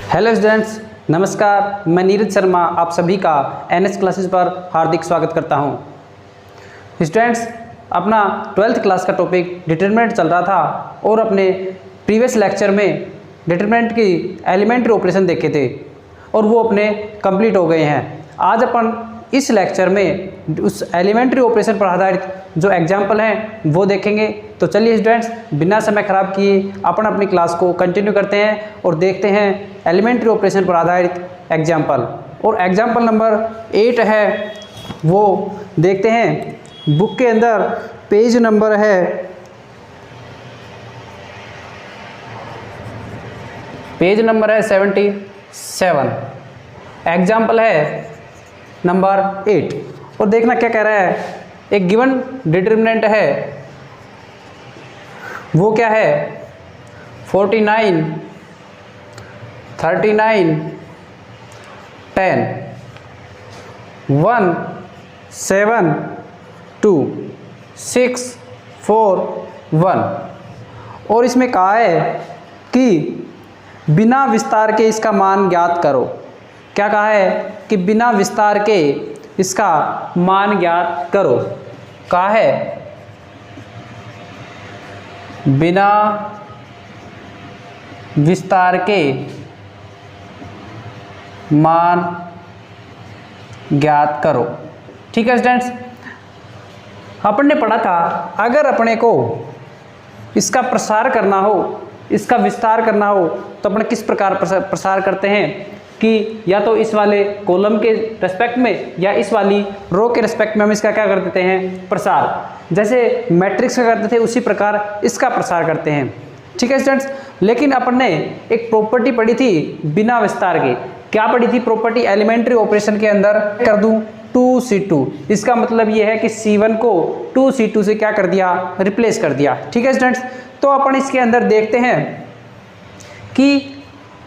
Hello students, नमस्कार। मैं नीरज शर्मा आप सभी का एनएस क्लासेस पर हार्दिक स्वागत करता हूं। स्टूडेंट्स, अपना 12th क्लास का टॉपिक डिटरमिनेंट चल रहा था और अपने प्रीवियस लेक्चर में डिटरमिनेंट की एलिमेंट्री ऑपरेशन देखे थे और वो अपने कंप्लीट हो गए हैं। आज अपन इस लेक्चर में उस एलिमेंट्री ऑपरेशन पर आधारित जो एग्जाम्पल हैं वो देखेंगे। तो चलिए स्टूडेंट्स, बिना समय खराब किए अपन अपनी क्लास को कंटिन्यू करते हैं और देखते हैं एलिमेंट्री ऑपरेशन पर आधारित एग्जाम्पल। और एग्जाम्पल नंबर 8 है वो देखते हैं। बुक के अंदर पेज नंबर है 77। एग्जाम्पल है नंबर 8 और देखना क्या कह रहा है। एक गिवन डिटरमिनेंट है, वो क्या है 49, 39, 10, 1, 7, 2, 6, 4, 1। और इसमें कहा है कि बिना विस्तार के इसका मान ज्ञात करो। क्या कहा है कि बिना विस्तार के इसका मान ज्ञात करो। कहा है बिना विस्तार के मान ज्ञात करो। ठीक है स्टूडेंट्स, अपन ने पढ़ा था अगर अपने को इसका प्रसार करना हो, इसका विस्तार करना हो तो अपन किस प्रकार प्रसार करते हैं कि या तो इस वाले कॉलम के रेस्पेक्ट में या इस वाली रो के रेस्पेक्ट में हम इसका क्या कर देते हैं, प्रसार। जैसे मैट्रिक्स का करते थे उसी प्रकार इसका प्रसार करते हैं। ठीक है स्टूडेंट्स, लेकिन अपन ने एक प्रॉपर्टी पढ़ी थी बिना विस्तार के। क्या पढ़ी थी प्रॉपर्टी? एलिमेंट्री ऑपरेशन के अंदर कर दूं 2C2। इसका मतलब ये है कि C1 को 2C2 से क्या कर दिया, रिप्लेस कर दिया। ठीक है स्टूडेंट्स, तो अपन इसके अंदर देखते हैं कि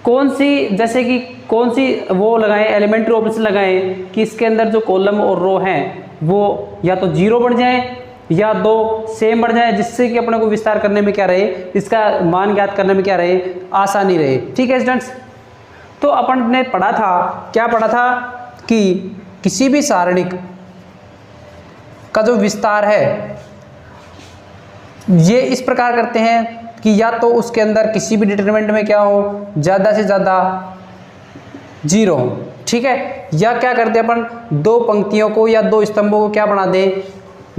कौन सी, जैसे कि कौन सी वो लगाएं, एलिमेंट्री ऑपरेशन लगाएं कि इसके अंदर जो कॉलम और रो हैं वो या तो 0 बन जाएं या 2 सेम बन जाएं, जिससे कि अपने को विस्तार करने में क्या रहे, इसका मान ज्ञात करने में क्या रहे, आसानी रहे। ठीक है स्टूडेंट्स, तो अपन ने पढ़ा था, क्या पढ़ा था कि किसी भी सारणिक का जो विस्तार है ये इस प्रकार करते हैं कि या तो उसके अंदर किसी भी डिटरमिनेंट में क्या हो, ज़्यादा से ज़्यादा 0 हो। ठीक है, या क्या करते हैं अपन, 2 पंक्तियों को या 2 स्तंभों को क्या बना दे,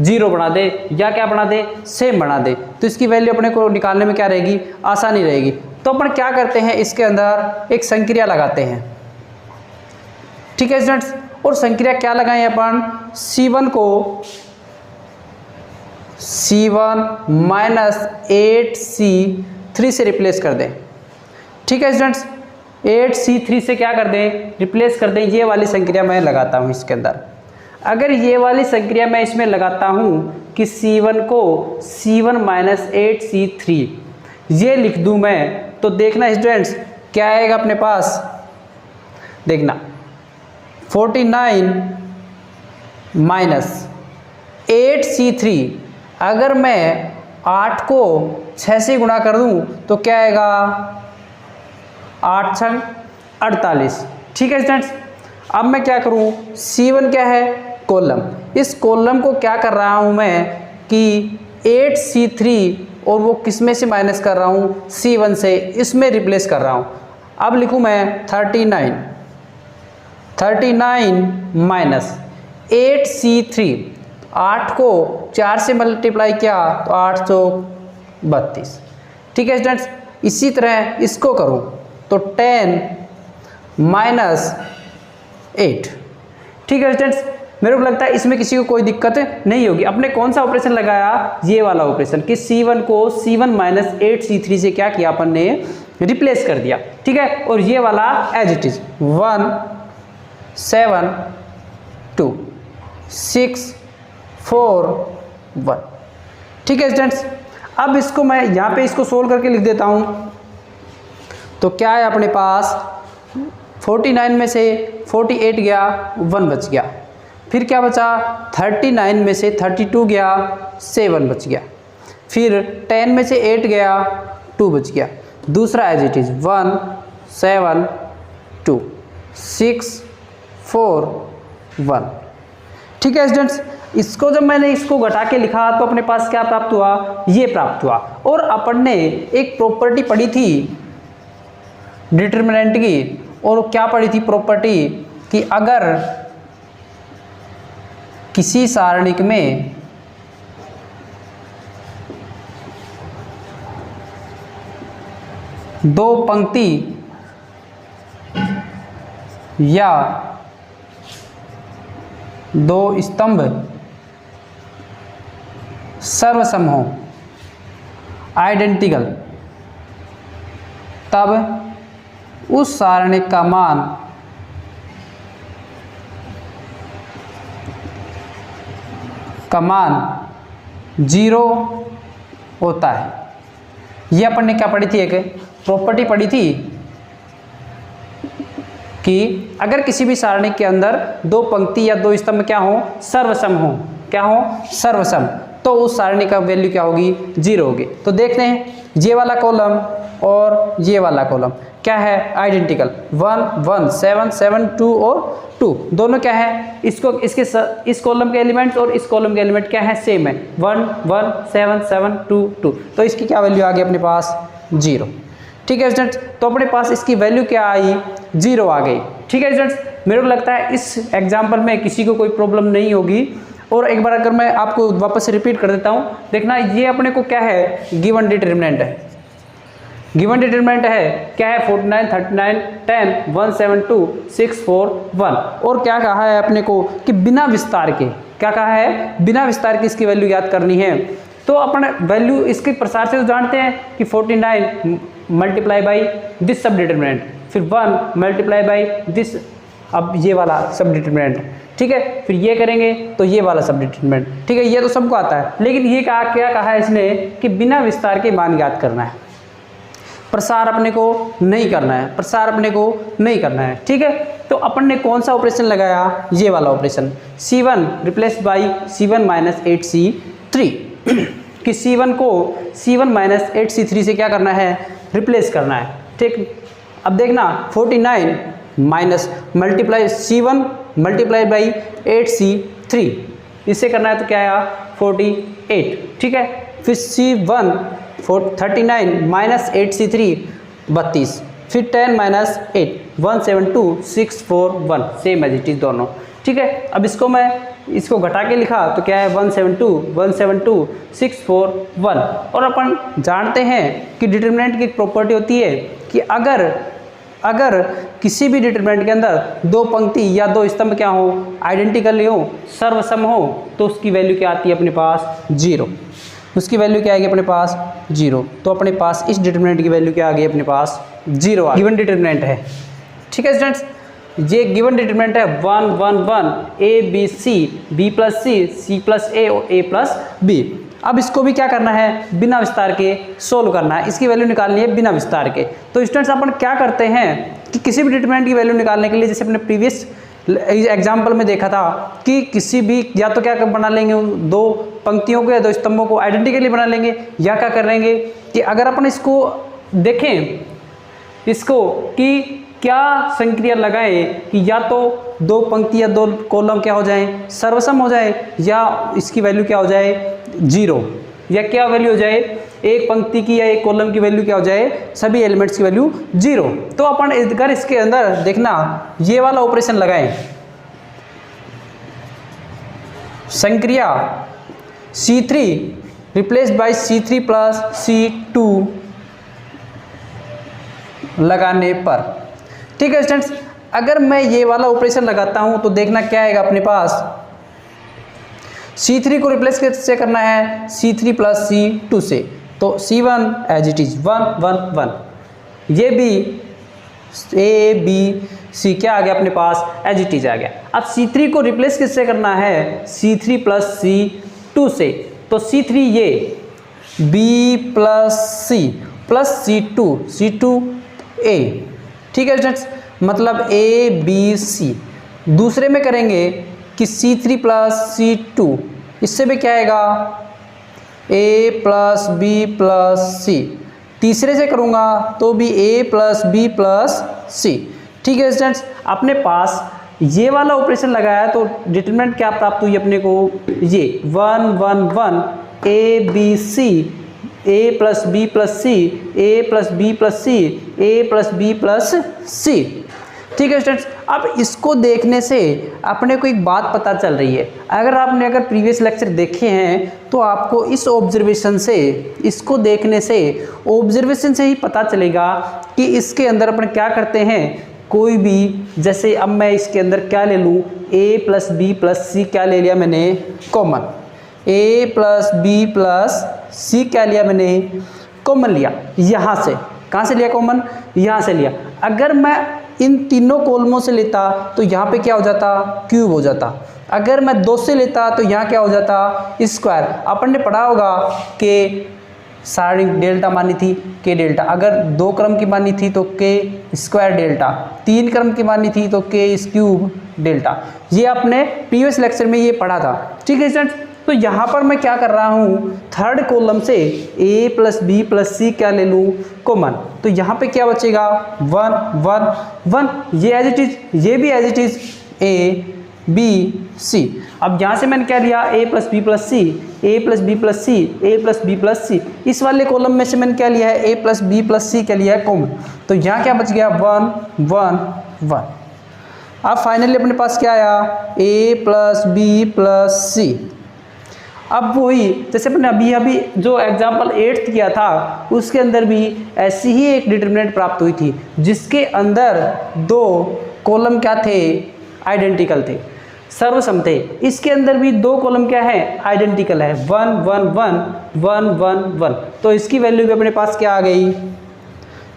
0 बना दे, या क्या बना दे, सेम बना दे। तो इसकी वैल्यू अपने को निकालने में क्या रहेगी, आसानी रहेगी। तो अपन क्या करते हैं, इसके अंदर एक संक्रिया लगाते हैं। ठीक है स्टूडेंट्स, और संक्रिया क्या लगाएं अपन, C1 को C1 माइनस 8C3 से रिप्लेस कर दें। ठीक है स्टूडेंट्स, 8C3 से क्या कर दें, रिप्लेस कर दें। ये वाली संक्रिया मैं लगाता हूँ इसके अंदर। अगर ये वाली संक्रिया मैं इसमें लगाता हूँ कि C1 को C1 माइनस 8C3 ये लिख दूँ मैं, तो देखना स्टूडेंट्स क्या आएगा अपने पास। देखना 49 माइनस 8C3, अगर मैं 8 को 6 से गुणा कर दूं तो क्या आएगा, 8 छंग 48। ठीक है स्टूडेंट्स, अब मैं क्या करूं, C1 क्या है, कॉलम। इस कॉलम को क्या कर रहा हूं मैं कि 8C3 और वो किस में से माइनस कर रहा हूं, C1 से, इसमें रिप्लेस कर रहा हूं। अब लिखूं मैं 39 माइनस 8C3, 8 को 4 से मल्टीप्लाई किया तो 832। ठीक है स्टूडेंट्स, इसी तरह इसको करूं तो 10 माइनस 8। ठीक है स्टूडेंट्स, मेरे को लगता है इसमें किसी को कोई दिक्कत नहीं होगी। अपने कौन सा ऑपरेशन लगाया, ये वाला ऑपरेशन कि C1 को C1 माइनस 8C3 से क्या किया अपन ने, रिप्लेस कर दिया। ठीक है, और ये वाला एज इट इज 1 7 2 6 4 1। ठीक है स्टूडेंट्स, अब इसको मैं यहाँ पे इसको सोल्व करके लिख देता हूँ। तो क्या है अपने पास, 49 में से 48 गया, 1 बच गया। फिर क्या बचा, 39 में से 32 गया, 7 बच गया। फिर 10 में से 8 गया, 2 बच गया। दूसरा एज इट इज 1 7 2 6 4 1। ठीक है स्टूडेंट्स, इसको जब मैंने इसको घटा के लिखा तो अपने पास क्या प्राप्त हुआ, ये प्राप्त हुआ। और अपन ने एक प्रॉपर्टी पढ़ी थी डिटरमिनेंट की, और क्या पढ़ी थी प्रॉपर्टी कि अगर किसी सारणिक में दो पंक्ति या दो स्तंभ सर्वसम हो, आइडेंटिकल, तब उस सारणिक का मान जीरो होता है। ये अपन ने क्या पढ़ी थी, एक प्रॉपर्टी पढ़ी थी कि अगर किसी भी सारणिक के अंदर दो पंक्ति या दो स्तंभ क्या हो, सर्वसम हो, क्या हो, सर्वसम, तो उस सारणी का वैल्यू क्या होगी, जीरो होगी। तो देखते हैं ये वाला कॉलम और ये वाला कॉलम क्या है, आइडेंटिकल, 1 1 7 7 2 और 2 दोनों क्या है, इसको इस कॉलम के एलिमेंट्स और इस कॉलम के एलिमेंट क्या है, सेम है, 1 1 7 7 2 2। तो इसकी क्या वैल्यू आ गई अपने पास, जीरो। ठीक है स्टूडेंट्स, तो अपने पास इसकी वैल्यू क्या आई, जीरो आ गई। ठीक है स्टूडेंट्स, मेरे को लगता है इस एग्जाम्पल में किसी को कोई प्रॉब्लम नहीं होगी। और एक बार अगर मैं आपको वापस से रिपीट कर देता हूँ, देखना ये अपने को क्या है, गिवन डिटरमिनेंट है, गिवन डिटरमिनेंट है क्या है, 49 39 10 1 7 2 6 4 1। और क्या कहा है अपने को कि बिना विस्तार के, क्या कहा है, बिना विस्तार की इसकी वैल्यू याद करनी है। तो अपन वैल्यू इसके प्रसार से तो जानते हैं कि 49 मल्टीप्लाई बाई दिस सब डिटरमिनेंट, फिर 1 मल्टीप्लाई बाई दिस, अब ये वाला सब डिटरमिनेंट, ठीक है, फिर ये करेंगे तो ये वाला सब डिटरमिनेंट। ठीक है, ये तो सबको आता है, लेकिन ये क्या कहा है इसने कि बिना विस्तार के मान याद करना है, प्रसार अपने को नहीं करना है, प्रसार अपने को नहीं करना है। ठीक है, तो अपन ने कौन सा ऑपरेशन लगाया, ये वाला operation, C1 replace by C1 minus 8C3 कि C1 को C1 माइनस 8C3 से क्या करना है, रिप्लेस करना है। ठीक, अब देखना 49 minus multiply C1 multiply by 8C3, इससे करना है तो क्या आया, 48। ठीक है, फिर C1 39 माइनस 8C3 32, फिर 10 minus 8 172 6 4 1, same as it is दोनों। ठीक है, अब इसको मैं इसको घटा के लिखा तो क्या है, 172 6 4 1। और अपन जानते हैं कि डिटरमिनेंट की एक प्रॉपर्टी होती है कि अगर किसी भी डिटरमिनेंट के अंदर दो पंक्ति या दो स्तंभ क्या हो, आइडेंटिकल हो, सर्वसम हो, तो उसकी वैल्यू क्या आती है अपने पास, जीरो। उसकी वैल्यू क्या आएगी अपने पास, जीरो। तो अपने पास इस डिटरमिनेंट की वैल्यू क्या आ गई अपने पास, जीरो आ गई। गिवन डिटरमिनेंट है। ठीक है स्टूडेंट्स, ये गिवन डिटरमिनेंट है 1 1 1 A B C B plus C plus A और A प्लस B। अब इसको भी क्या करना है, बिना विस्तार के सोल्व करना है, इसकी वैल्यू निकालनी है बिना विस्तार के। तो स्टूडेंट्स अपन क्या करते हैं कि किसी भी डिटरमिनेंट की वैल्यू निकालने के लिए, जैसे अपने प्रीवियस एग्जाम्पल में देखा था कि किसी भी या तो क्या बना लेंगे, दो पंक्तियों को या दो स्तंभों को आइडेंटिकली बना लेंगे, या क्या कर लेंगे कि अगर अपन इसको देखें इसको कि क्या संक्रिया लगाएं कि या तो दो पंक्ति या दो कॉलम क्या हो जाएं, सर्वसम हो जाए, या इसकी वैल्यू क्या हो जाए, जीरो, या क्या वैल्यू हो जाए, एक पंक्ति की या एक कॉलम की वैल्यू क्या हो जाए, सभी एलिमेंट्स की वैल्यू जीरो। तो अपन अगर इसके अंदर देखना ये वाला ऑपरेशन लगाएं, संक्रिया C3 replace by C3 plus C2 लगाने पर, ठीक है स्टूडेंट्स, अगर मैं ये वाला ऑपरेशन लगाता हूं तो देखना क्या आएगा अपने पास, C3 को रिप्लेस कैसे करना है, C3 प्लस C2 से, तो C1 एज इट इज 1 1 1, ये भी A B C क्या आ गया अपने पास, एज इट इज आ गया। अब C3 को रिप्लेस किससे करना है, C3 प्लस C2 से, तो C3 ये B plus C plus C2 A। ठीक है स्टूडेंट्स, मतलब A B C। दूसरे में करेंगे कि C3 प्लस C2, इससे भी क्या आएगा, A plus B plus C। तीसरे से करूँगा तो भी A plus B plus C। ठीक है स्टूडेंट्स, अपने पास ये वाला ऑपरेशन लगाया तो डिटरमिनेंट क्या प्राप्त हुई अपने को, ये 1 1 1 A B C A plus B plus C A plus B plus C A plus B plus C. ठीक है स्टूडेंट्स, अब इसको देखने से अपने को एक बात पता चल रही है। अगर प्रीवियस लेक्चर देखे हैं तो आपको इस ऑब्जर्वेशन से, इसको देखने से, ऑब्जर्वेशन से ही पता चलेगा कि इसके अंदर अपन क्या करते हैं। कोई भी, जैसे अब मैं इसके अंदर क्या ले लूँ, a plus B plus C क्या ले लिया मैंने common, a plus B plus C क्या लिया मैंने कॉमन लिया। यहाँ से कहाँ से लिया कॉमन, यहाँ से लिया। अगर मैं इन तीनों कॉलमों से लेता तो यहाँ पे क्या हो जाता, क्यूब हो जाता। अगर मैं 2 से लेता तो यहाँ क्या हो जाता, स्क्वायर। अपन ने पढ़ा होगा कि सारणी डेल्टा मानी थी के डेल्टा, अगर 2 क्रम की मानी थी तो के स्क्वायर डेल्टा, 3 क्रम की मानी थी तो के क्यूब डेल्टा। ये आपने प्रीवियस लेक्चर में ये पढ़ा था। ठीक है स्टूडेंट्स, तो यहाँ पर मैं क्या कर रहा हूँ, थर्ड कॉलम से a plus B plus C क्या ले लूँ कॉमन, तो यहाँ पे क्या बचेगा 1 1 1, ये एज इट इज, ये भी as it is a b c। अब यहाँ से मैंने क्या लिया a plus B plus C A plus B plus C A plus B plus C, इस वाले कॉलम में से मैंने क्या लिया है a plus B plus C क्या लिया है कॉमन, तो यहाँ क्या बच गया 1 1 1। अब फाइनली अपने पास क्या आया a प्लस बी प्लस सी। अब वही जैसे अपने अभी जो एग्जाम्पल 8th किया था उसके अंदर भी ऐसी ही एक डिटरमिनेंट प्राप्त हुई थी जिसके अंदर 2 कॉलम क्या थे, आइडेंटिकल थे, सर्वसम थे। इसके अंदर भी 2 कॉलम क्या है, आइडेंटिकल है, 1 1 1 1 1 1, तो इसकी वैल्यू भी अपने पास क्या आ गई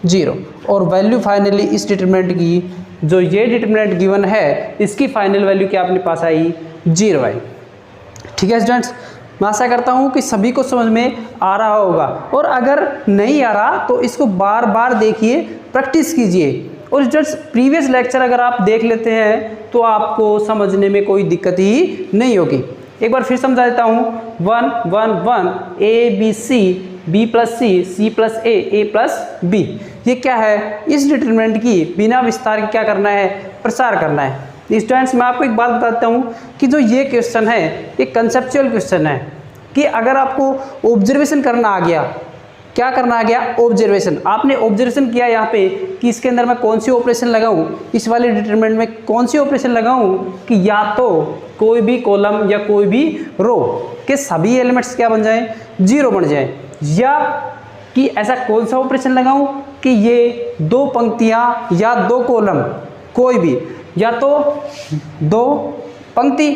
0। और वैल्यू फाइनली इस डिटरमिनेंट की, जो ये डिटरमिनेंट गिवन है, इसकी फाइनल वैल्यू क्या अपने पास आई 0 आई। ठीक है स्टूडेंट्स, मैं आशा करता हूँ कि सभी को समझ में आ रहा होगा, और अगर नहीं आ रहा तो इसको बार बार देखिए, प्रैक्टिस कीजिए। और स्टूडेंट्स प्रीवियस लेक्चर अगर आप देख लेते हैं तो आपको समझने में कोई दिक्कत ही नहीं होगी। एक बार फिर समझा देता हूँ, 1 1 1 A B C B plus C plus A plus B, ये क्या है, इस डिटरमिनेंट की बिना विस्तार के क्या करना है, प्रसार करना है। स्टूडेंट्स मैं आपको एक बात बताता हूँ कि जो ये क्वेश्चन है ये कंसेप्चुअल क्वेश्चन है, कि अगर आपको ऑब्जर्वेशन करना आ गया, क्या करना आ गया, ऑब्जर्वेशन, आपने ऑब्जर्वेशन किया यहाँ पे कि इसके अंदर मैं कौन सी ऑपरेशन लगाऊं, इस वाले डिटरमिनेंट में कौन सी ऑपरेशन लगाऊं कि या तो कोई भी कॉलम या कोई भी रो के सभी एलिमेंट्स क्या बन जाएं, 0 बन जाएं, या कि ऐसा कौन सा ऑपरेशन लगाऊं कि ये 2 पंक्तियां या 2 कॉलम, कोई भी, या तो 2 पंक्ति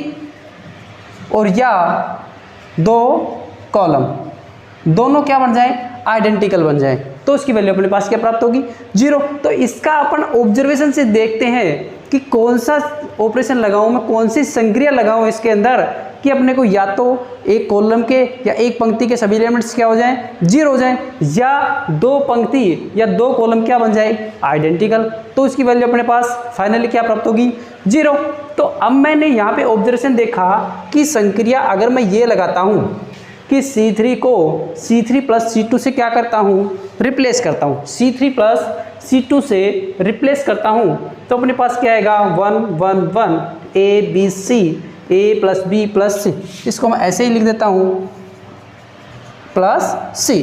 और या 2 कॉलम, दोनों क्या बन जाएं, आइडेंटिकल बन जाएं, तो उसकी वैल्यू अपने पास क्या प्राप्त होगी 0। तो इसका अपन ऑब्जर्वेशन से देखते हैं कि कौन सा ऑपरेशन लगाऊं मैं, कौन सी संक्रिया लगाऊं इसके अंदर कि अपने को या तो एक कॉलम के या एक पंक्ति के सभी एलिमेंट्स क्या हो जाएं, 0 हो जाएं, या 2 पंक्ति या 2 कॉलम क्या बन जाए, आइडेंटिकल, तो उसकी वैल्यू अपने पास फाइनली क्या प्राप्त होगी 0। तो अब मैंने यहाँ पे ऑब्जर्वेशन देखा कि संक्रिया अगर मैं ये लगाता हूँ कि C3 को C3 प्लस C2 से क्या करता हूँ, रिप्लेस करता हूँ, C3 प्लस C2 से रिप्लेस करता हूँ, तो अपने पास क्या आएगा 1 1 1 A B C A plus B plus C, इसको मैं ऐसे ही लिख देता हूँ प्लस सी,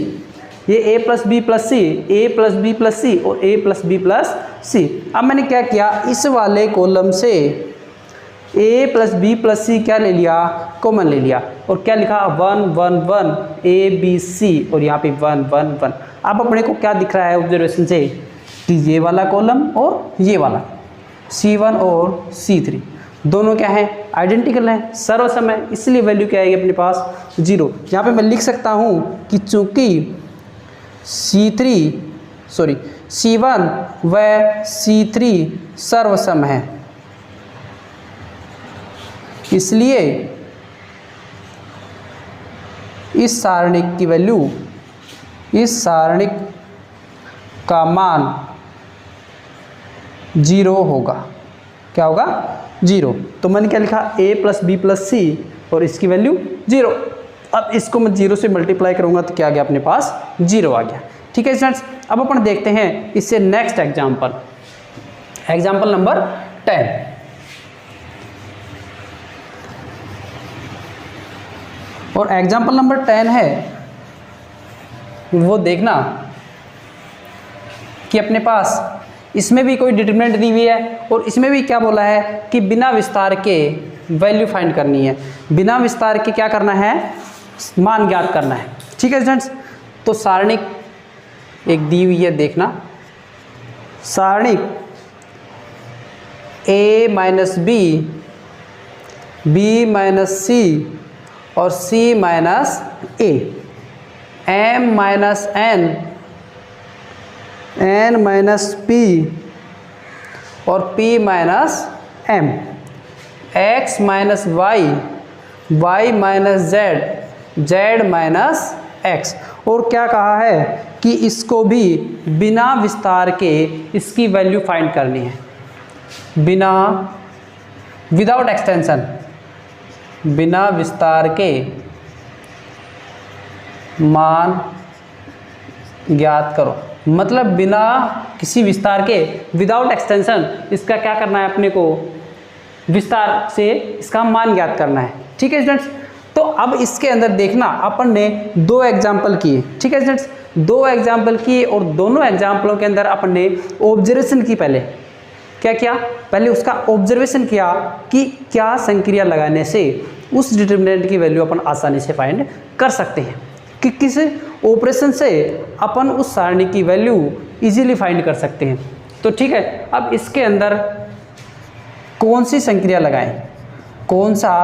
ये ए plus B plus C, A plus B plus सी और ए प्लस बी प्लस सी। अब मैंने क्या किया, इस वाले कॉलम से ए प्लस बी प्लस सी क्या ले लिया, कॉमन ले लिया, और क्या लिखा 1 1 1 ए बी सी, और यहाँ पे 1 1 1। अब अपने को क्या दिख रहा है ऑब्जर्वेशन से कि ये वाला कॉलम और ये वाला C1 और C3 दोनों क्या है, आइडेंटिकल है, सर्वसम है, इसलिए वैल्यू क्या आएगी अपने पास 0। यहाँ पे मैं लिख सकता हूँ कि चूंकि C1 व C3 सर्वसम है, इसलिए इस सारणिक की वैल्यू, इस सारणिक का मान 0 होगा। क्या होगा 0। तो मैंने क्या लिखा a प्लस बी प्लस सी और इसकी वैल्यू 0। अब इसको मैं 0 से मल्टीप्लाई करूंगा तो क्या आ गया अपने पास 0 आ गया। ठीक है स्टूडेंट्स, अब अपन देखते हैं इससे नेक्स्ट एग्जाम्पल। एग्जाम्पल नंबर 10, और एग्जाम्पल नंबर 10 है वो देखना कि अपने पास इसमें भी कोई डिटरमिनेंट दी हुई है और इसमें भी क्या बोला है कि बिना विस्तार के वैल्यू फाइंड करनी है, बिना विस्तार के क्या करना है, मान ज्ञात करना है। ठीक है स्टूडेंट्स, तो सारणिक एक दी हुई है, देखना सारणिक a minus B, B minus C और c minus A, m minus n, n minus p और p minus m, x minus y, y minus z, z minus x। और क्या कहा है कि इसको भी बिना विस्तार के इसकी वैल्यू फाइंड करनी है, बिना विदाउट एक्सटेंशन, बिना विस्तार के मान ज्ञात करो। मतलब बिना किसी विस्तार के, विदाउट एक्सटेंशन, इसका क्या करना है, अपने को विस्तार से इसका मान ज्ञात करना है। ठीक है स्टूडेंट्स, तो अब इसके अंदर देखना अपन ने दो एग्जाम्पल किए। ठीक है स्टूडेंट्स, दो एग्जाम्पल किए और दोनों एग्जाम्पलों के अंदर अपन ने ऑब्जर्वेशन की, पहले क्या किया, पहले उसका ऑब्जर्वेशन किया कि क्या संक्रिया लगाने से उस डिटरमिनेंट की वैल्यू अपन आसानी से फाइंड कर सकते हैं, कि किस ऑपरेशन से अपन उस सारणी की वैल्यू इजीली फाइंड कर सकते हैं। तो ठीक है, अब इसके अंदर कौन सी संक्रिया लगाएं, कौन सा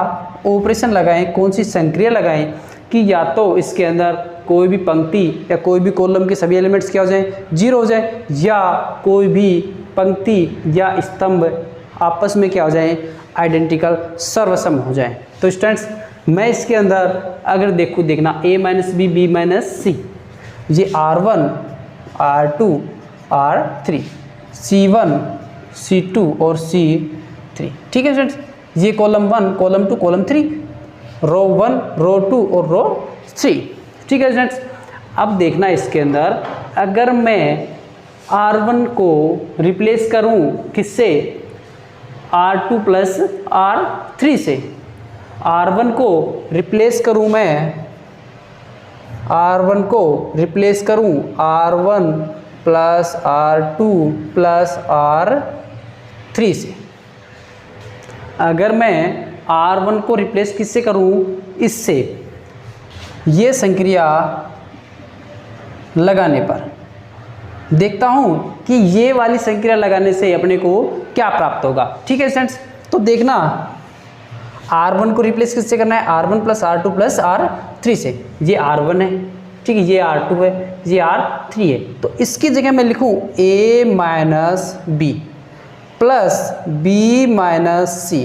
ऑपरेशन लगाएं, कौन सी संक्रिया लगाएं कि या तो इसके अंदर कोई भी पंक्ति या कोई भी कॉलम के सभी एलिमेंट्स क्या हो जाए, 0 हो जाए, या कोई भी पंक्ति या स्तंभ आपस में क्या हो जाए, आइडेंटिकल, सर्वसम हो जाए। तो स्टूडेंट्स, मैं इसके अंदर अगर देखना a minus B, B minus C, ये R1, R2, R3, C1, C2 और C3। ठीक है स्टूडेंट्स, ये कॉलम 1, कॉलम 2, कॉलम 3, रो 1, रो 2 और रो 3। ठीक है स्टूडेंट्स, अब देखना इसके अंदर अगर मैं R1 को रिप्लेस करूं किससे, R2 प्लस R3 से, R1 को रिप्लेस करूं मैं, R1 को रिप्लेस करूं R1 plus R2 plus R3 से, अगर मैं R1 को रिप्लेस किससे करूं, इससे, ये संक्रिया लगाने पर देखता हूं कि ये वाली संक्रिया लगाने से अपने को क्या प्राप्त होगा। ठीक है स्टूडेंट्स, तो देखना R1 को रिप्लेस किससे करना है, R1 plus R2 plus R3 से, ये R1 है, ठीक है, ये R2 है, ये R3 है। तो इसकी जगह मैं लिखूं A minus B plus B minus C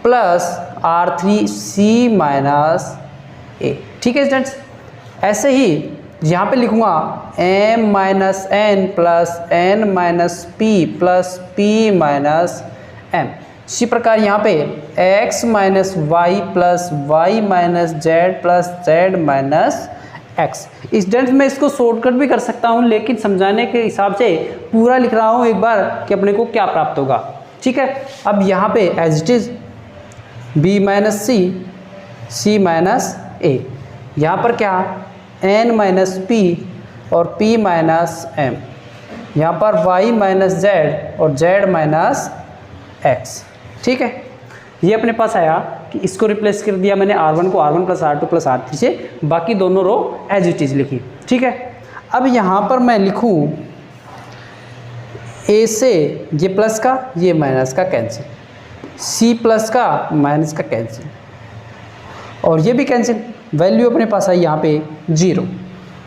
plus R3 C minus A. ठीक है स्टूडेंट्स, ऐसे ही यहाँ पे लिखूंगा m minus N plus n minus P plus p minus m। इसी प्रकार यहाँ पे x minus Y plus Y minus Z plus Z minus X. इस डेंस में इसको शॉर्टकट भी कर सकता हूँ, लेकिन समझाने के हिसाब से पूरा लिख रहा हूँ एक बार कि अपने को क्या प्राप्त होगा। ठीक है, अब यहाँ पे as it is b minus C, c minus A, यहाँ पर क्या n माइनस पी और p माइनस m, यहाँ पर y माइनस जेड और z माइनस एक्स। ठीक है, ये अपने पास आया कि इसको रिप्लेस कर दिया मैंने R1 को R1 plus R2 plus R3 से, बाकी दोनों रो एज इट इज लिखी। ठीक है, अब यहाँ पर मैं लिखूँ A से ये प्लस का ये माइनस का कैंसिल, C प्लस का माइनस का कैंसिल और ये भी कैंसिल, वैल्यू अपने पास आई यहाँ पे 0।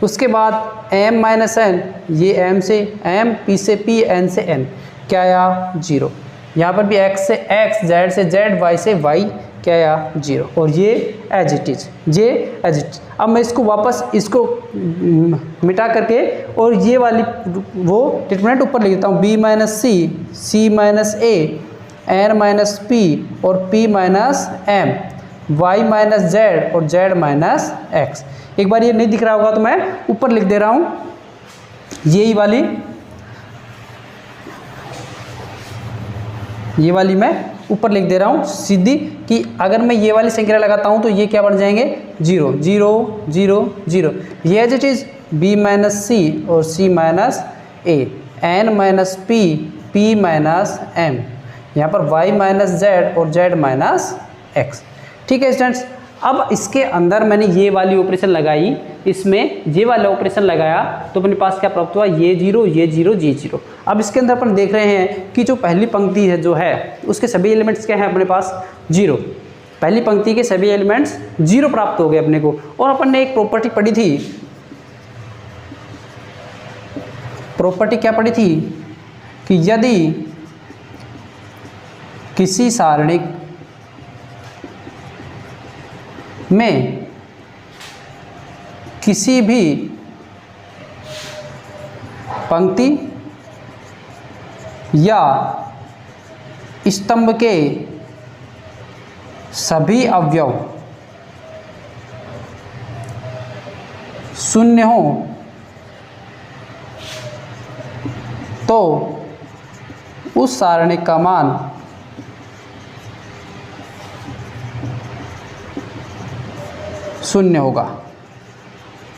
उसके बाद m माइनस एन, ये m से m, p से p, n से n, क्या आया 0। यहाँ पर भी x से x, z से z, y से y, क्या आया 0। और ये एज इट इज, ये एज इट। अब मैं इसको वापस इसको मिटा करके और ये वाली वो डिटरमिनेंट ऊपर लिख देता हूँ, b minus C, c minus a, n minus p और p minus m, y minus Z और z माइनस एक्स। एक बार ये नहीं दिख रहा होगा तो मैं ऊपर लिख दे रहा हूँ, यही वाली ये वाली मैं ऊपर लिख दे रहा हूँ सीधी, कि अगर मैं ये वाली संख्या लगाता हूँ तो ये क्या बन जाएंगे 0 0 0 0। ये as it is b minus C और c minus A, n minus P, p minus m, यहाँ पर y माइनस z और z माइनस x। ठीक है स्टूडेंट्स, अब इसके अंदर मैंने ये वाली ऑपरेशन लगाई, इसमें ये वाला ऑपरेशन लगाया तो अपने पास क्या प्राप्त हुआ, ये 0 ये 0 ये 0। अब इसके अंदर अपन देख रहे हैं कि जो पहली पंक्ति है जो है उसके सभी एलिमेंट्स क्या हैं अपने पास 0। पहली पंक्ति के सभी एलिमेंट्स 0 प्राप्त हो गए अपने को। और अपन ने एक प्रॉपर्टी पढ़ी थी, प्रॉपर्टी क्या पढ़ी थी कि यदि किसी सारणिक में किसी भी पंक्ति या स्तंभ के सभी अवयव शून्य हो तो उस सारणिक का मान शून्य होगा।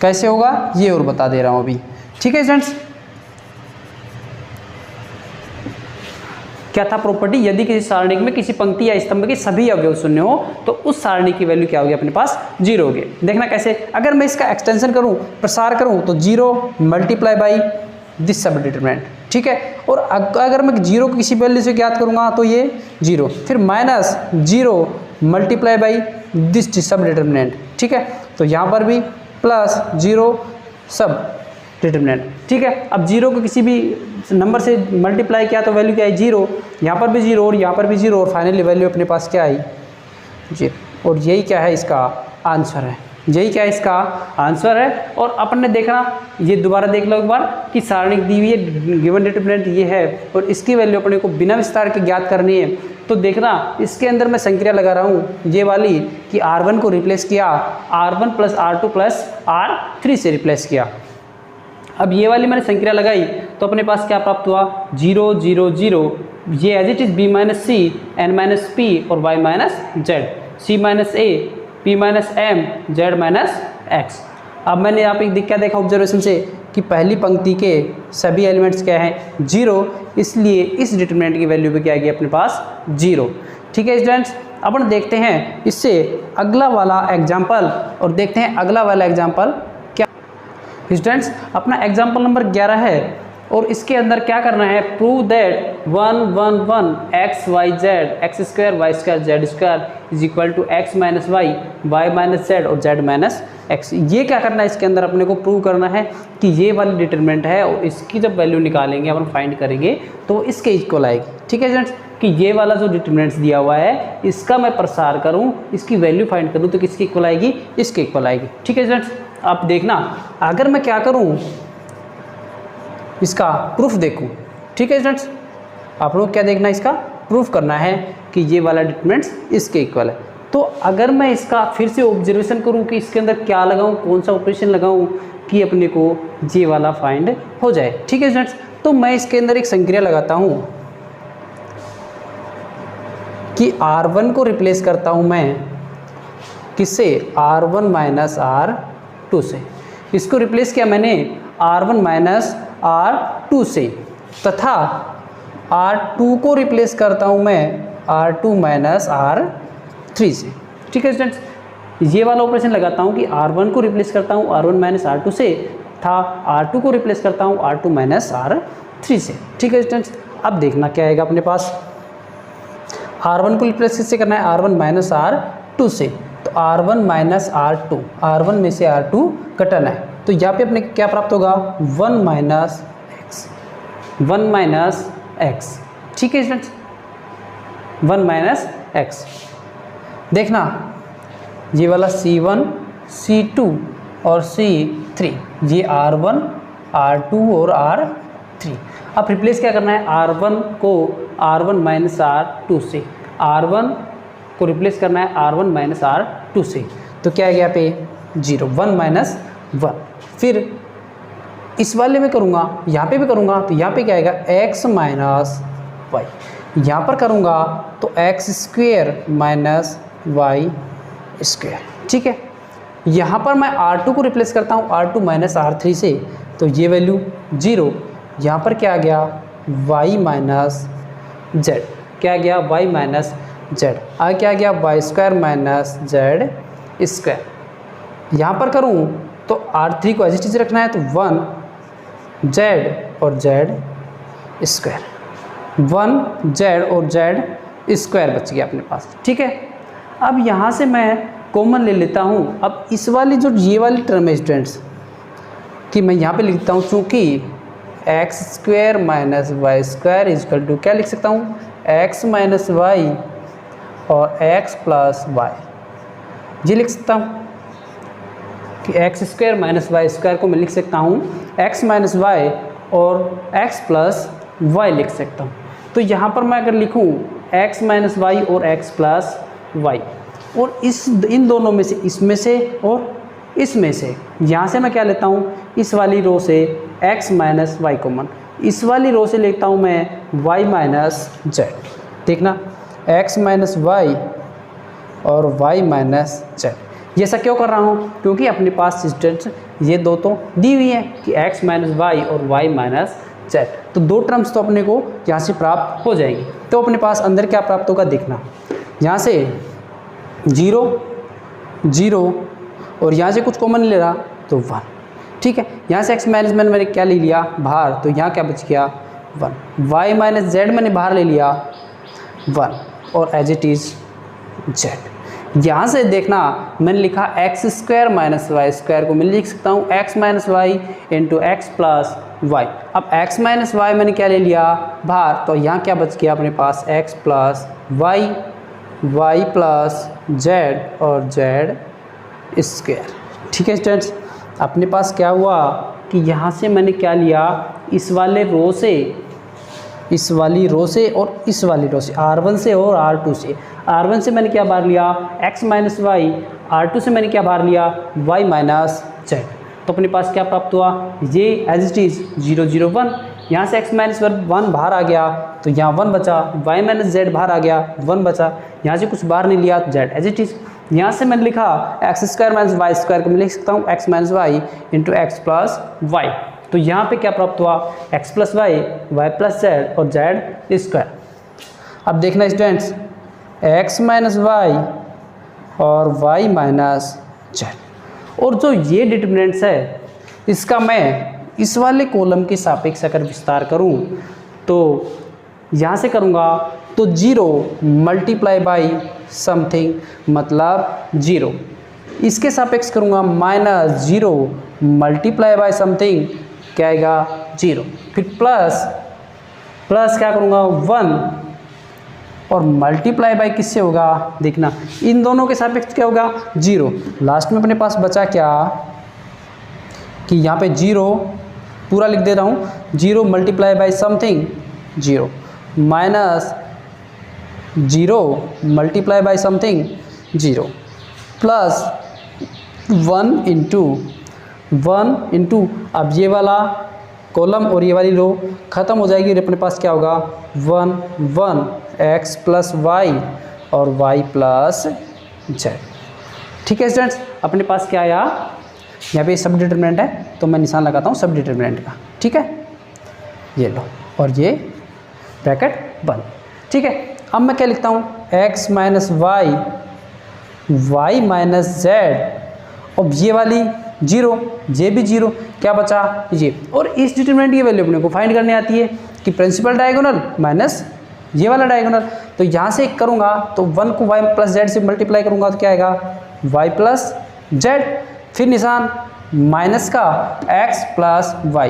कैसे होगा ये और बता दे रहा हूं अभी। ठीक है स्टूडेंट्स, क्या था प्रॉपर्टी, यदि किसी सारणिक में किसी पंक्ति या स्तंभ के सभी अवयव शून्य हो तो उस सारणी की वैल्यू क्या होगी अपने पास 0 होगी। देखना कैसे, अगर मैं इसका एक्सटेंशन करूं, प्रसार करूं तो 0 मल्टीप्लाई बाई दिस सब डिटरमिनेंट। ठीक है, और अगर मैं 0 को किसी वैल्यू से ज्ञात करूंगा तो ये 0, फिर माइनस 0 मल्टीप्लाई बाई दिस सब डिटरमिनेंट। ठीक है, तो यहाँ पर भी प्लस 0 सब डिटरमिनेंट। ठीक है, अब 0 को किसी भी नंबर से मल्टीप्लाई किया तो वैल्यू क्या है 0, यहाँ पर भी 0 और यहाँ पर भी 0 और फाइनली वैल्यू अपने पास क्या आई 0। और यही क्या है इसका आंसर है, यही क्या है इसका आंसर है। और अपन ने देखना, ये दोबारा देख लो एक बार कि सारणिक दी हुई है, गिवन डिटरमिनेंट ये है और इसकी वैल्यू अपने को बिना विस्तार के ज्ञात करनी है। तो देखना इसके अंदर मैं संक्रिया लगा रहा हूँ ये वाली कि R1 को रिप्लेस किया R1 plus R2 plus R3 से रिप्लेस किया। अब ये वाली मैंने संक्रिया लगाई तो अपने पास क्या प्राप्त हुआ 0 0 0। ये as it is b minus C, n minus P और y minus Z, c minus A, p minus M, z minus X. अब मैंने यहाँ पे क्या देखा ऑब्जर्वेशन से कि पहली पंक्ति के सभी एलिमेंट्स क्या हैं 0, इसलिए इस डिटरमिनेंट की वैल्यू भी क्या आएगी अपने पास 0। ठीक है स्टूडेंट्स, अपन देखते हैं इससे अगला वाला एग्जाम्पल और देखते हैं अगला वाला एग्जाम्पल क्या। स्टूडेंट्स, अपना एग्जाम्पल नंबर 11 है और इसके अंदर क्या करना है, prove that 1 1 1 x y z x square y square z square is equal to x minus Y, y minus z और z माइनस x। ये क्या करना है, इसके अंदर अपने को प्रूव करना है कि ये वाली डिटरमिनेंट है और इसकी जब वैल्यू निकालेंगे अपन फाइंड करेंगे तो इसके इक्वल आएगी। ठीक है स्टूडेंट्स, कि ये वाला जो डिटरमिनेंट्स दिया हुआ है इसका मैं प्रसार करूं, इसकी वैल्यू फाइंड करूं तो किसकी इक्वल आएगी, इसके इक्वल आएगी। ठीक है स्टूडेंट्स, आप देखना अगर मैं क्या करूं इसका प्रूफ देखूं। ठीक है स्टूडेंट्स, आप लोग क्या देखना, इसका प्रूफ करना है कि ये वाला डिटरमिनेंट्स इसके इक्वल है। तो अगर मैं इसका फिर से ऑब्जर्वेशन करूं कि इसके अंदर क्या लगाऊं, कौन सा ऑपरेशन लगाऊं कि अपने को ये वाला फाइंड हो जाए। ठीक है स्टूडेंट्स, तो मैं इसके अंदर एक संक्रिया लगाता हूं कि R1 को रिप्लेस करता हूं मैं किससे, R1 माइनस R2 से। इसको रिप्लेस किया मैंने R1 माइनस R2 से, तथा R2 को रिप्लेस करता हूं मैं R2 माइनस R3 से। ठीक है स्टूडेंट्स, ये वाला ऑपरेशन लगाता हूं कि R1 को रिप्लेस करता हूं R1 माइनस R2 से, था R2 को रिप्लेस करता हूं R2 माइनस R3 से। ठीक है स्टूडेंट्स, अब देखना क्या आएगा अपने पास, R1 को रिप्लेस किससे करना है, R1 माइनस R2 से, तो R1 माइनस R2, R1 में से R2 कटना है तो यहाँ पे अपने क्या प्राप्त होगा 1 माइनस एक्स, 1 माइनस एक्स। ठीक है स्टूडेंट्स, 1 माइनस एक्स। देखना ये वाला C1 C2 और C3, ये R1 R2 और R3। अब रिप्लेस क्या करना है, R1 को R1 माइनस R2 से, R1 को रिप्लेस करना है R1 माइनस R2 से, तो क्या है यहाँ पे 0, 1 माइनस 1। फिर इस वाले में करूँगा, यहाँ पे भी करूँगा तो यहाँ पे क्या आएगा x माइनस वाई। यहाँ पर करूँगा तो X square minus Y square, ठीक है। यहाँ पर मैं R2 को रिप्लेस करता हूँ R2 माइनस R3 से, तो ये वैल्यू 0। यहाँ पर क्या आ गया y माइनस जेड, क्या आ गया y माइनस जेड, आगे क्या आ गया Y square minus Z square. यहाँ पर करूँ तो R3 को ऐसी चीज़ रखना है तो 1 जेड और जेड स्क्वायर, 1 जेड और जेड स्क्वायर बच गया अपने पास, ठीक है। अब यहाँ से मैं कॉमन ले लेता हूँ। अब इस वाली जो ये वाली टर्म है स्टूडेंट्स कि मैं यहाँ पे लिखता हूँ, चूँकि X square minus Y square equal to क्या लिख सकता हूँ एक्स माइनस वाई और एक्स प्लस वाई, ये लिख सकता हूँ कि X square minus Y square को मैं लिख सकता हूँ एक्स माइनस वाई और एक्स प्लस वाई लिख सकता हूँ। तो यहाँ पर मैं अगर लिखूँ एक्स माइनस वाई और एक्स प्लस वाई, और इन दोनों में से इसमें से और इसमें से, यहाँ से मैं क्या लेता हूँ इस वाली रो से x माइनस वाई कॉमन, इस वाली रो से लेता हूँ मैं y माइनस जेड। देखना x माइनस वाई और y माइनस जेड। ये ऐसा क्यों कर रहा हूँ, क्योंकि अपने पास स्टूडेंट्स ये दो तो दी हुई है कि x माइनस वाई और y माइनस जेड, तो दो टर्म्स तो अपने को यहाँ से प्राप्त हो जाएंगी। तो अपने पास अंदर क्या प्राप्त होगा देखना, यहाँ से 0 0 और यहाँ से कुछ कॉमन ले रहा तो 1, ठीक है। यहाँ से x माइनस मैंने क्या ले लिया बाहर, तो यहाँ क्या बच गया 1, y माइनस जेड मैंने बाहर ले लिया 1 और एज इट इज़ जेड। यहाँ से देखना मैंने लिखा X square minus Y square को मैं लिख सकता हूँ X minus Y into X plus Y. अब एक्स माइनस वाई मैंने क्या ले लिया बाहर, तो यहाँ क्या बच गया अपने पास X plus Y, Y plus Z और जेड स्क्वायर, ठीक है स्टूडेंट्स। अपने पास क्या हुआ कि यहाँ से मैंने क्या लिया इस वाले रो से, इस वाली रो से और इस वाली रो से, R1 से और R2 से। R1 से मैंने क्या बाहर लिया x माइनस वाई, R2 से मैंने क्या बाहर लिया y माइनस जेड। तो अपने पास क्या प्राप्त हुआ, ये एज इट इज़ 0 0 1, यहाँ से x माइनस 1 बाहर आ गया तो यहाँ 1 बचा, y माइनस जेड बाहर आ गया 1 बचा, यहाँ से कुछ बाहर नहीं लिया तो जेड एज इट इज़। यहाँ से मैंने लिखा X square minus Y square को मैं लिख सकता हूँ X minus Y into X plus Y. तो यहाँ पे क्या प्राप्त हुआ X plus Y, Y plus Z और जेड स्क्वायर। अब देखना स्टूडेंट्स एक्स माइनस वाई और वाई माइनस जेड, और जो ये डिटर्मिनेंट्स है इसका मैं इस वाले कॉलम के सापेक्ष अगर विस्तार करूँ तो यहाँ से करूँगा तो 0 मल्टीप्लाई बाई समथिंग मतलब 0, इसके सापेक्ष करूँगा माइनस 0 मल्टीप्लाई बाई समथिंग क्या आएगा 0, फिर प्लस क्या करूँगा 1 और मल्टीप्लाई बाई किससे होगा देखना इन दोनों के सापेक्ष क्या होगा 0। लास्ट में अपने पास बचा क्या कि यहाँ पे 0 पूरा लिख दे रहा हूँ, 0 multiply by something 0 minus 0 multiply by something 0 plus 1 into अब ये वाला कॉलम और ये वाली रो ख़त्म हो जाएगी और अपने पास क्या होगा 1 1 एक्स प्लस वाई और वाई प्लस जेड, ठीक है स्टूडेंट्स। अपने पास क्या आया यहाँ पे सब डिटरमिनेंट है तो मैं निशान लगाता हूँ सब डिटरमिनेंट का, ठीक है, ये लो और ये ब्रैकेट बंद, ठीक है। अब मैं क्या लिखता हूँ x minus Y, Y minus Z और ये वाली 0, ये भी 0, क्या बचा ये, और इस डिटरमिनेंट की वैल्यू अपने को फाइंड करने आती है कि प्रिंसिपल डायगोनल माइनस ये वाला डायगोनल। तो यहाँ से करूँगा तो 1 को y प्लस जेड से मल्टीप्लाई करूँगा तो क्या आएगा y प्लस जेड, फिर निशान माइनस का x plus Y,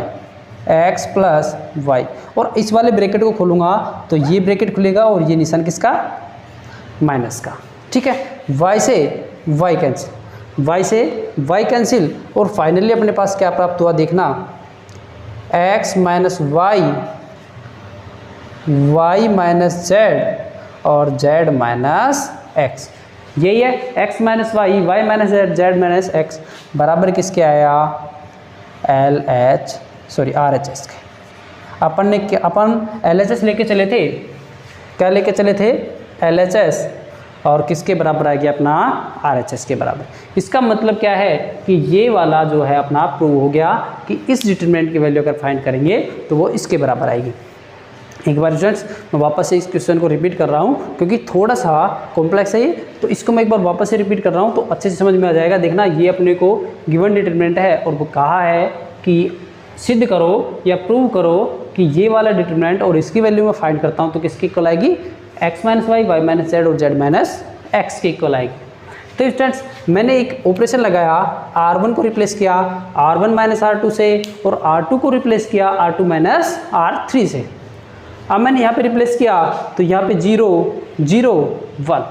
X plus Y, और इस वाले ब्रैकेट को खोलूँगा तो ये ब्रैकेट खुलेगा और ये निशान किसका माइनस का, ठीक है। y से y कैंसिल, y से y कैंसिल, और फाइनली अपने पास क्या प्राप्त हुआ देखना x minus Y, Y minus Z और z माइनस एक्स, यही है x minus Y, Y minus Z, Z minus X बराबर किसके आया RHS के। अपन LHS लेके चले थे क्या लेके चले थे, LHS, और किसके बराबर आ गया अपना RHS के बराबर। इसका मतलब क्या है कि ये वाला जो है अपना प्रूव हो गया कि इस डिटरमिनेंट की वैल्यू अगर फाइंड करेंगे तो वो इसके बराबर आएगी। एक बार स्टूडेंट्स मैं वापस से इस क्वेश्चन को रिपीट कर रहा हूँ क्योंकि थोड़ा सा कॉम्प्लेक्स है ये, तो इसको मैं एक बार वापस से रिपीट कर रहा हूँ तो अच्छे से समझ में आ जाएगा। देखना, ये अपने को गिवन डिटरमिनेंट है और वो कहा है कि सिद्ध करो या प्रूव करो कि ये वाला डिटरमिनेंट और इसकी वैल्यू मैं फाइंड करता हूँ तो किसकी इक्वल आएगी, x minus Y, Y minus Z और z माइनस एक्स की इक्वल आएगी। तो स्टूडेंट्स मैंने एक ऑपरेशन लगाया, R1 को रिप्लेस किया R1 माइनस R2 से और R2 को रिप्लेस किया R2 माइनस R3 से। अब मैंने यहाँ पे रिप्लेस किया तो यहाँ पे 0 0 1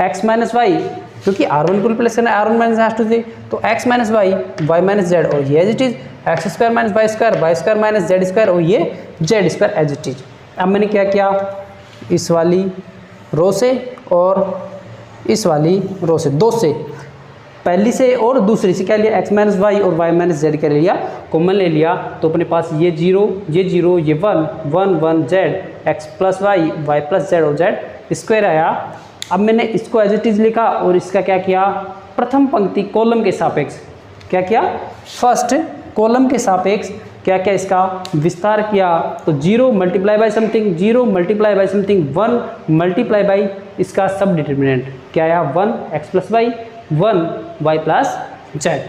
x माइनस वाई, क्योंकि R1 को रिप्लेस करना है R1 माइनस R2 से, तो x minus Y, Y minus Z और ये as it is X square minus Y square minus Z square और ये Z square as it is. अब मैंने क्या किया, इस वाली रो से और इस वाली रो से, दो से, पहली से और दूसरी से क्या लिया, x माइनस वाई और y माइनस जेड क्या ले लिया, कॉमन ले लिया। तो अपने पास ये 0 ये 0 ये 1 1 1 Z, x plus Y, Y plus Z और जेड स्क्वायर आया। अब मैंने इसको एज इट इज लिखा और इसका क्या किया, प्रथम पंक्ति कॉलम के सापेक्ष क्या किया, फर्स्ट कॉलम के सापेक्ष क्या क्या इसका विस्तार किया। तो 0 multiply by something, 0 multiply by something, 1 multiply by इसका सब डिटरमिनेंट क्या आया, 1 x plus Y, 1 y plus Z.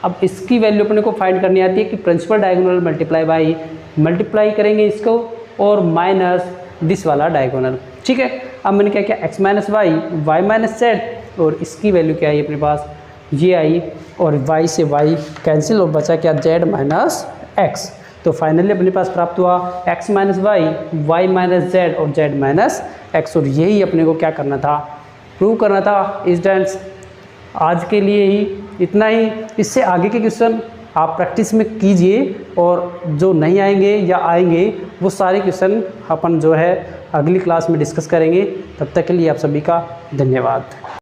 अब इसकी वैल्यू अपने को फाइंड करनी आती है कि principal diagonal multiply by, multiply करेंगे इसको और माइनस दिस वाला डायगोनल, ठीक है। अब मैंने क्या किया, x minus Y, Y minus Z और इसकी वैल्यू क्या आई अपने पास, ये आई और y से y कैंसिल और बचा क्या, z माइनस x। तो फाइनली अपने पास प्राप्त हुआ x minus Y, Y minus Z और z माइनस x। और यही अपने को क्या करना था, प्रूव करना था। स्टूडेंट्स आज के लिए ही इतना ही, इससे आगे के क्वेश्चन आप प्रैक्टिस में कीजिए और जो नहीं आएंगे या आएंगे वो सारे क्वेश्चन अपन जो है अगली क्लास में डिस्कस करेंगे। तब तक के लिए आप सभी का धन्यवाद।